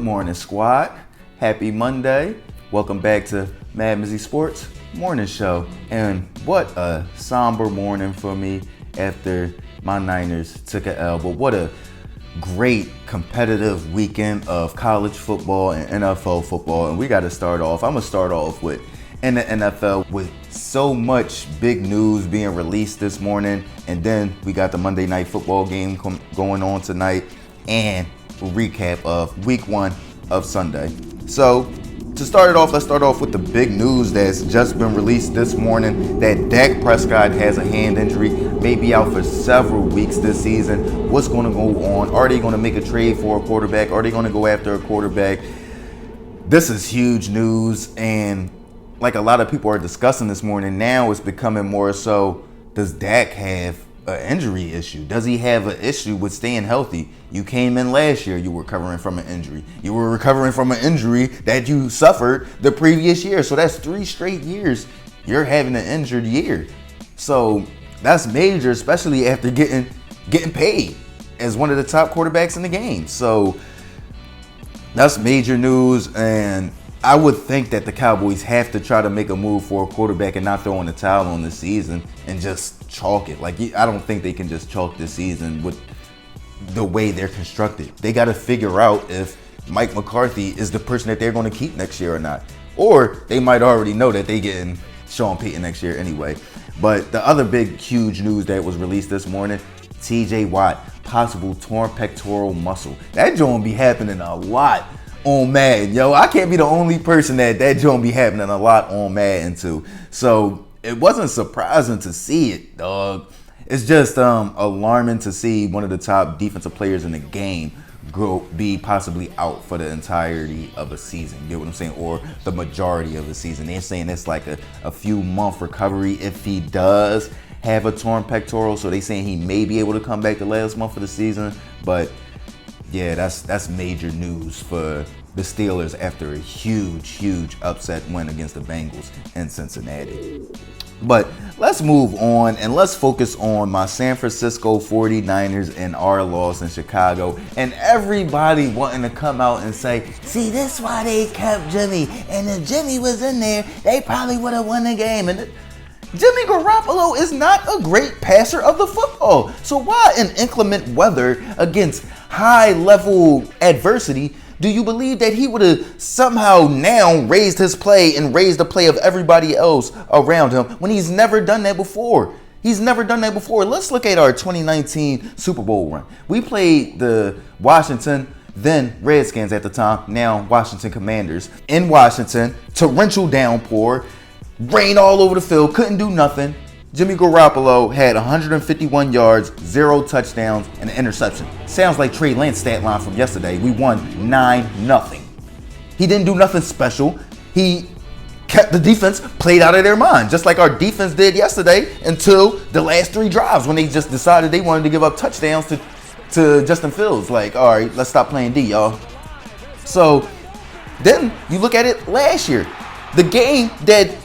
morning, squad. Happy Monday. Welcome back to MadMizzy Sports Morning Show. And what a somber morning for me after my Niners took an L. But what a great competitive weekend of college football and NFL football. And we got to start off. I'm going to start off with in the NFL with so much big news being released this morning. And then we got the Monday Night Football game going on tonight. And a recap of week one of Sunday. So to start it off, let's start off with the big news that's just been released this morning that Dak Prescott has a hand injury, may be out for several weeks this season. What's going to go on? Are they going to make a trade for a quarterback? Are they going to go after a quarterback? This is huge news, and like a lot of people are discussing this morning, now it's becoming more so, does Dak have an injury issue? Does he have an issue with staying healthy? You came in last year, you were recovering from an injury. You were recovering from an injury that you suffered the previous year. So that's 3 straight years you're having an injured year. So that's major, especially after getting paid as one of the top quarterbacks in the game. So that's major news, and I would think that the Cowboys have to try to make a move for a quarterback and not throw in the towel on the season and just chalk it. Like, I don't think they can just chalk this season with the way they're constructed. They got to figure out if Mike McCarthy is the person that they're going to keep next year or not. Or they might already know that they getting Sean Payton next year anyway. But the other big, huge news that was released this morning, TJ Watt, possible torn pectoral muscle. That joint be happening a lot on Madden. Yo, I can't be the only person that joint be happening a lot on Madden too. So it wasn't surprising to see it, dog. It's just alarming to see one of the top defensive players in the game be possibly out for the entirety of a season. You get what I'm saying? Or the majority of the season. They're saying it's like a few month recovery if he does have a torn pectoral. So they're saying he may be able to come back the last month of the season. But yeah, that's major news for the Steelers after a huge upset win against the Bengals in Cincinnati. But let's move on and let's focus on my San Francisco 49ers and our loss in Chicago. And everybody wanting to come out and say, see, this is why they kept Jimmy. And if Jimmy was in there, they probably would have won the game. And Jimmy Garoppolo is not a great passer of the football. So why in inclement weather against high-level adversity do you believe that he would have somehow now raised his play and raised the play of everybody else around him when he's never done that before? He's never done that before. Let's look at our 2019 Super Bowl run. We played the Washington, then Redskins at the time, now Washington Commanders. In Washington, torrential downpour, rain all over the field, couldn't do nothing. Jimmy Garoppolo had 151 yards, 0 touchdowns, and an interception. Sounds like Trey Lance stat line from yesterday. We won 9-0. He didn't do nothing special. He kept the defense played out of their mind, just like our defense did yesterday until the last 3 drives when they just decided they wanted to give up touchdowns to Justin Fields. Like, all right, let's stop playing D, y'all. So then you look at it last year. The game that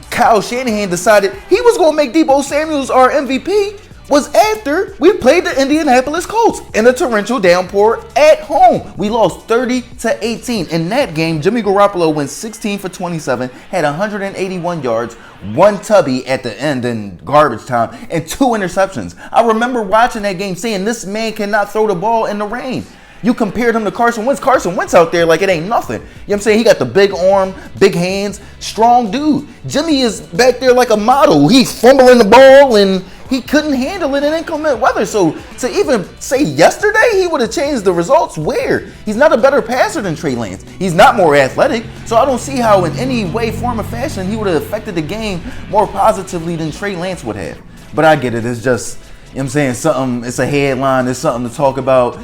Kyle Shanahan decided he was going to make Deebo Samuels our MVP was after we played the Indianapolis Colts in a torrential downpour at home. We lost 30-18. In that game, Jimmy Garoppolo went 16 for 27, had 181 yards, 1 tubby at the end in garbage time, and 2 interceptions. I remember watching that game saying this man cannot throw the ball in the rain. You compared him to Carson Wentz. Carson Wentz out there like it ain't nothing. You know what I'm saying? He got the big arm, big hands, strong dude. Jimmy is back there like a model. He's fumbling the ball and he couldn't handle it in inclement weather. So to even say yesterday he would have changed the results, where? He's not a better passer than Trey Lance. He's not more athletic. So I don't see how in any way, form, or fashion he would have affected the game more positively than Trey Lance would have. But I get it. It's just, you know what I'm saying, it's a headline, it's something to talk about.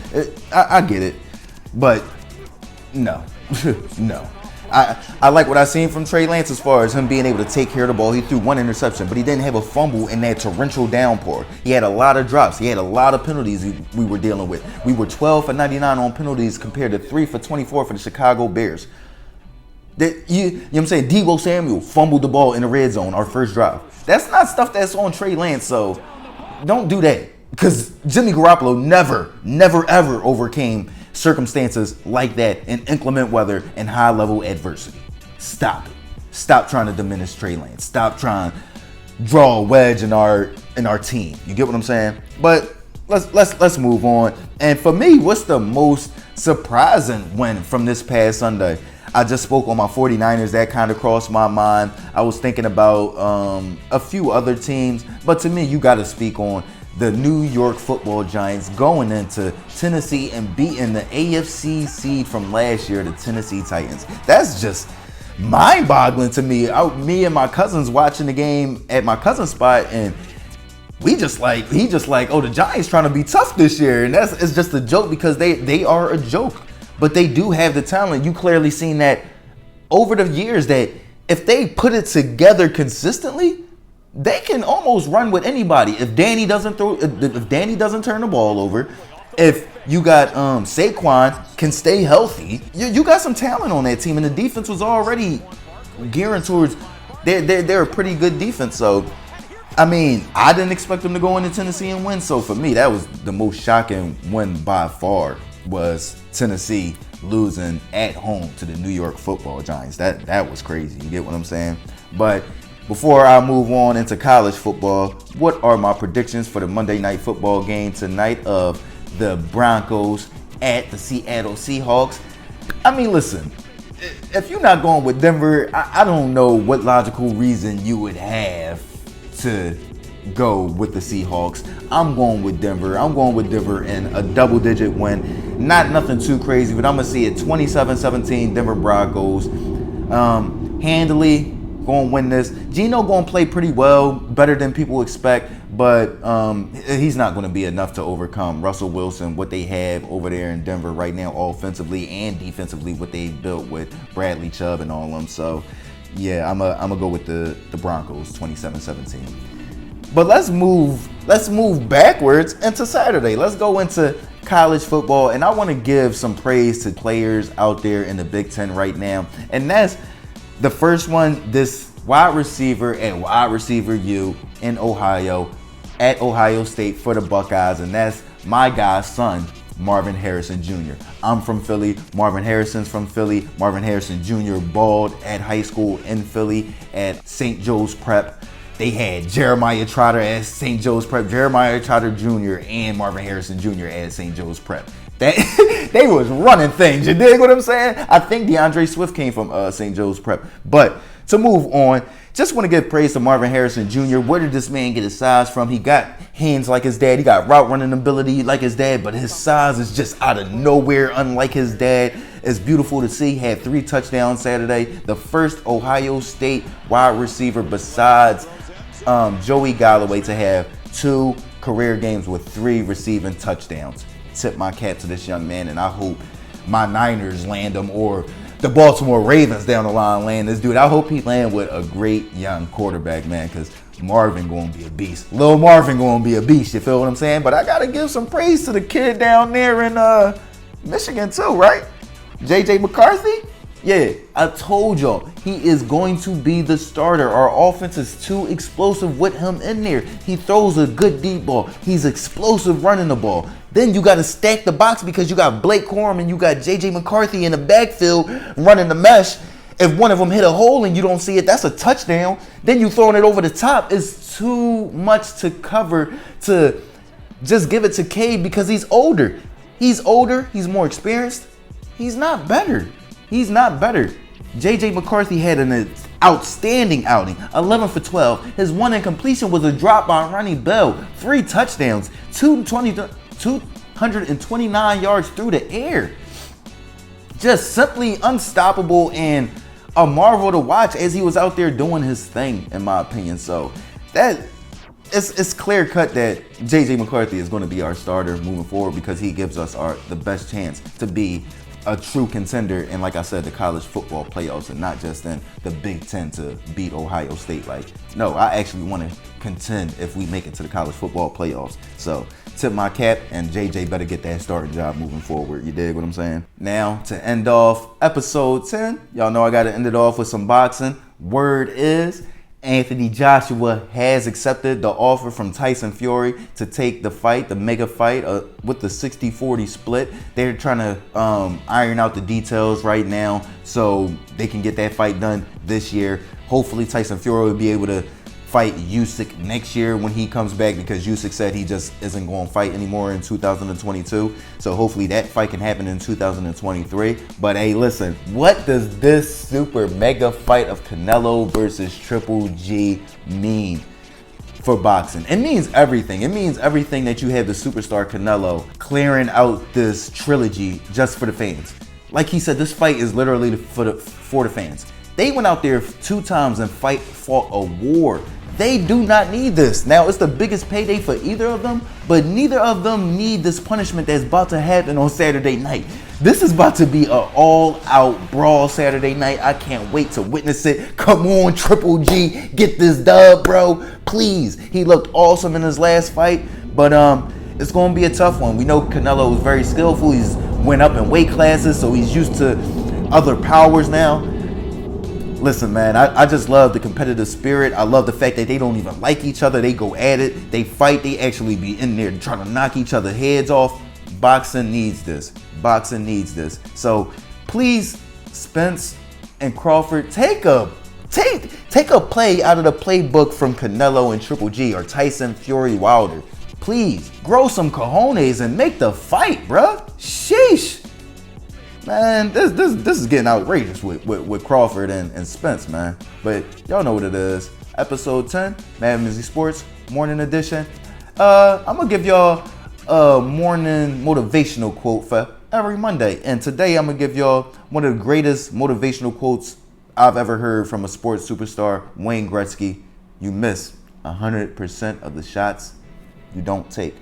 I get it. But no. No. I like what I seen from Trey Lance as far as him being able to take care of the ball. He threw 1 interception, but he didn't have a fumble in that torrential downpour. He had a lot of drops. He had a lot of penalties we were dealing with. We were 12 for 99 on penalties compared to 3 for 24 for the Chicago Bears. You know what I'm saying? Deebo Samuel fumbled the ball in the red zone, our first drive. That's not stuff that's on Trey Lance, so don't do that. Because Jimmy Garoppolo never, ever overcame circumstances like that in inclement weather and high-level adversity. Stop it. Stop trying to diminish Trey Lance. Stop trying to draw a wedge in our team. You get what I'm saying? But let's move on. And for me, what's the most surprising win from this past Sunday? I just spoke on my 49ers. That kind of crossed my mind. I was thinking about a few other teams, but to me, you got to speak on the New York Football Giants going into Tennessee and beating the AFC seed from last year, the Tennessee Titans. That's just mind-boggling to me. Me and my cousins watching the game at my cousin's spot, and he just like, oh, the Giants trying to be tough this year, and it's just a joke because they are a joke. But they do have the talent. You clearly seen that over the years that if they put it together consistently, they can almost run with anybody. If Danny doesn't turn the ball over, if you got Saquon can stay healthy, you got some talent on that team, and the defense was already gearing towards they're a pretty good defense. So I mean, I didn't expect them to go into Tennessee and win. So for me, that was the most shocking win by far. Was Tennessee losing at home to the New York Football Giants. That was crazy. You get what I'm saying? But before I move on into college football, what are my predictions for the Monday Night Football game tonight of the Broncos at the Seattle Seahawks? I mean, listen, if you're not going with Denver, I don't know what logical reason you would have to go with the Seahawks. I'm going with Denver. I'm going with Denver in a double-digit win. Not nothing too crazy, but I'm going to see it 27-17 Denver Broncos. Handily going to win this. Geno going to play pretty well, better than people expect, but he's not going to be enough to overcome Russell Wilson, what they have over there in Denver right now, offensively and defensively, what they built with Bradley Chubb and all of them. So, yeah, I'm gonna go with the Broncos, 27-17. But let's move backwards into Saturday. Let's go into college football, and I want to give some praise to players out there in the Big Ten right now. And that's the first one, this wide receiver at wide receiver U in Ohio, at Ohio State for the Buckeyes, and that's my guy's son, Marvin Harrison Jr. I'm from Philly. Marvin Harrison's from Philly. Marvin Harrison Jr. balled at high school in Philly at St. Joe's Prep. They had Jeremiah Trotter at St. Joe's Prep, Jeremiah Trotter Jr. and Marvin Harrison Jr. at St. Joe's Prep. They was running things. You dig what I'm saying? I think DeAndre Swift came from St. Joe's Prep. But to move on, just want to give praise to Marvin Harrison Jr. Where did this man get his size from? He got hands like his dad. He got route running ability like his dad, but his size is just out of nowhere, unlike his dad. It's beautiful to see. Had 3 touchdowns Saturday. The first Ohio State wide receiver besides Joey Galloway to have 2 career games with 3 receiving touchdowns. Tip my cap to this young man, and I hope my Niners land him, or the Baltimore Ravens down the line land this dude. I hope he land with a great young quarterback, man, because Marvin going to be a beast. Lil Marvin going to be a beast, you feel what I'm saying? But I got to give some praise to the kid down there in Michigan too, right? JJ McCarthy? Yeah, I told y'all, he is going to be the starter. Our offense is too explosive with him in there. He throws a good deep ball. He's explosive running the ball. Then you got to stack the box because you got Blake Corum and you got JJ McCarthy in the backfield running the mesh. If one of them hit a hole and you don't see it, that's a touchdown. Then you throwing it over the top. It's too much to cover to just give it to Cade because he's older. He's older. He's more experienced. He's not better. He's not better. J.J. McCarthy had an outstanding outing, 11 for 12. His one incompletion was a drop by Ronnie Bell. 3 touchdowns, 229 yards through the air. Just simply unstoppable and a marvel to watch as he was out there doing his thing, in my opinion. So that it's clear cut that J.J. McCarthy is going to be our starter moving forward because he gives us the best chance to be a true contender in, like I said, the college football playoffs and not just in the Big Ten to beat Ohio State. No, I actually want to contend if we make it to the college football playoffs. So tip my cap, and JJ better get that starting job moving forward. You dig what I'm saying? Now, to end off episode 10, y'all know I got to end it off with some boxing. Word is Anthony Joshua has accepted the offer from Tyson Fury to take the fight, the mega fight, with the 60-40 split. They're trying to iron out the details right now so they can get that fight done this year. Hopefully Tyson Fury will be able to fight Usyk next year when he comes back, because Usyk said he just isn't going to fight anymore in 2022. So hopefully that fight can happen in 2023. But hey, listen, what does this super mega fight of Canelo versus Triple G mean for boxing? It means everything. It means everything that you have the superstar Canelo clearing out this trilogy just for the fans. Like he said, this fight is literally for the fans. They went out there 2 times and fought a war. They do not need this. Now, it's the biggest payday for either of them, but neither of them need this punishment that's about to happen on Saturday night. This is about to be an all-out brawl Saturday night. I can't wait to witness it. Come on, Triple G, get this dub, bro. Please. He looked awesome in his last fight, but it's going to be a tough one. We know Canelo is very skillful. He's went up in weight classes, so he's used to other powers now. Listen, man, I just love the competitive spirit. I love the fact that they don't even like each other. They go at it. They fight. They actually be in there trying to knock each other's heads off. Boxing needs this. Boxing needs this. So please, Spence and Crawford, take a play out of the playbook from Canelo and Triple G, or Tyson, Fury, Wilder. Please grow some cojones and make the fight, bruh. Sheesh. Man, this is getting outrageous with Crawford and Spence, man. But y'all know what it is. Episode 10, MadMizzy Sports Morning Edition. I'm going to give y'all a morning motivational quote for every Monday. And today I'm going to give y'all one of the greatest motivational quotes I've ever heard from a sports superstar, Wayne Gretzky. You miss 100% of the shots you don't take.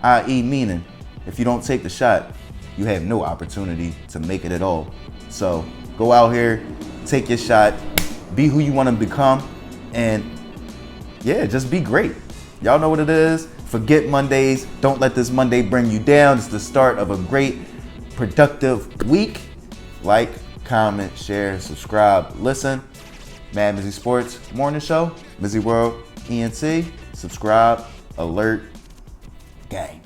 I.e. meaning, if you don't take the shot, you have no opportunity to make it at all. So go out here, take your shot, be who you want to become, and yeah, just be great. Y'all know what it is. Forget Mondays. Don't let this Monday bring you down. It's the start of a great, productive week. Like, comment, share, subscribe, listen. MadMizzy Sports Morning Show, MizzyWorld, ENT, subscribe, alert, gang.